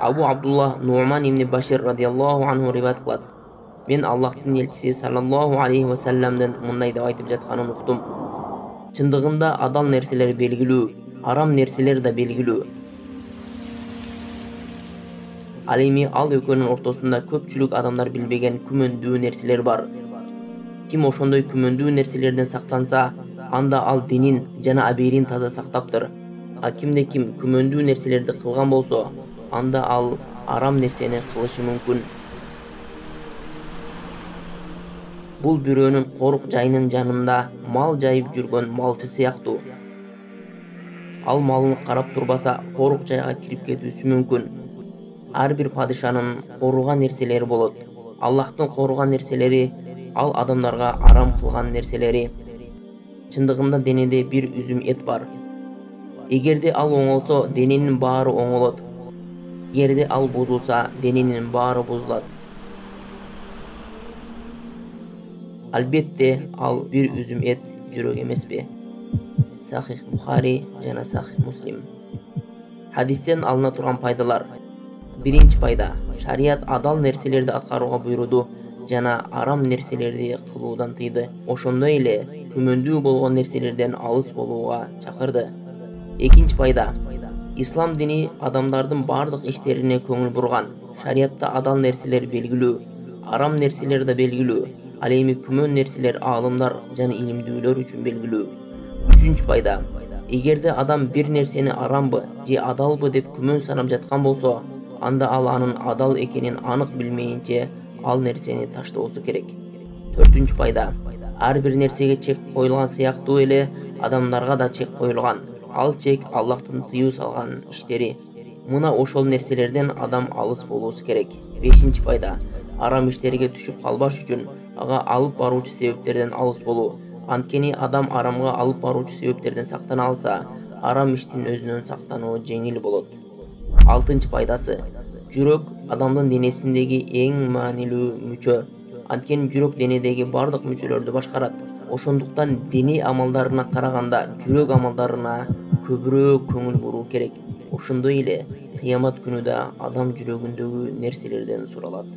Абу Абдулла Нуъман ибн Башир радиаллаху анху риваят кылат. Мен Аллахтын элчиси саллаллаху алейхи ва салламдан мындай деп айтып жатканын уктум. Чындыгында адал нерселер белгилүү, арам нерселер да белгилүү. Ал эми ал экөөнүн ортосунда көпчүлүк адамдар билбеген күмөндүү нерселер бар. Ким ошондой күмөндүү нерселерден сактанса, анда ал динин жана абийирин таза сактаптыр. А кимде ким күмөндүү нерселерди кылган болсо, анда ал арам нерсени кылышы мүмкүн. Бул бирөөнүн корук жайынын жанында мал жайып жүргөн малчы сыяктуу. Ал малын карап турбаса, корук жайга кирип кетүүсү мүмкүн. Ар бир падышанын кооруган нерселери болот. Аллахтын кооруган нерселери ал адамдарга арам кылган нерселери. Чындыгында денеде бир үзүм эт бар. Эгерде ал оңолсо, дененин баары оңолот. Эгерде ал бузулса, дененин баары бузулат. Албетте, ал бир үзүм эт жүрөк эмеспи? Сахих Бухари жана Сахих Муслим. Хадистен алына турган пайдалар. Биринчи пайда: шарият адал нерселерди аткарууга буйруду жана арам нерселерди кылуудан тыйды. Ошондой эле күмөндүү болгон нерселерден алыс болууга чакырды. Экинчи пайда: ислам дини адамдардын бардык иштерине көңүл бурган. Шариятта адал нерселер белгилүү, арам нерселер да белгилүү. Ал эми күмөн нерселер аалымдар жана илимдүүлөр үчүн белгилүү. Үчүнчү пайда: эгерде адам бир нерсени арамбы же адалбы деп күмөн санап жаткан болсо, анда ал анын адал экенин анык билмейинче ал нерсени таштоосу керек. Төртүнчү пайда: ар бир нерсеге чек коюлган сыяктуу эле адамдарга да чек коюлган. Ал чек Аллахтын тыюу салган иштери. Мына ошол нерселерден адам алыс болуусу керек. Бешинчи пайда: арам иштерге түшүп калбаш үчүн ага алып баруучу себептерден алыс болуу. Анткени адам арамга алып баруучу себептерден сактана алса, арам иштин өзүнөн сактануу жеңил болот. Алтынчы пайдасы: жүрөк адамдын денесиндеги эң маанилүү мүчө. Анткени жүрөк денедеги бардык мүчөлөрдү башкарат. Ошондуктан дене амалдарына караганда жүрөк амалдарына көбүрөөк көңүл буруу керек. Ошондой эле кыямат күнү да адам жүрөгүндөгү нерселерден суралат.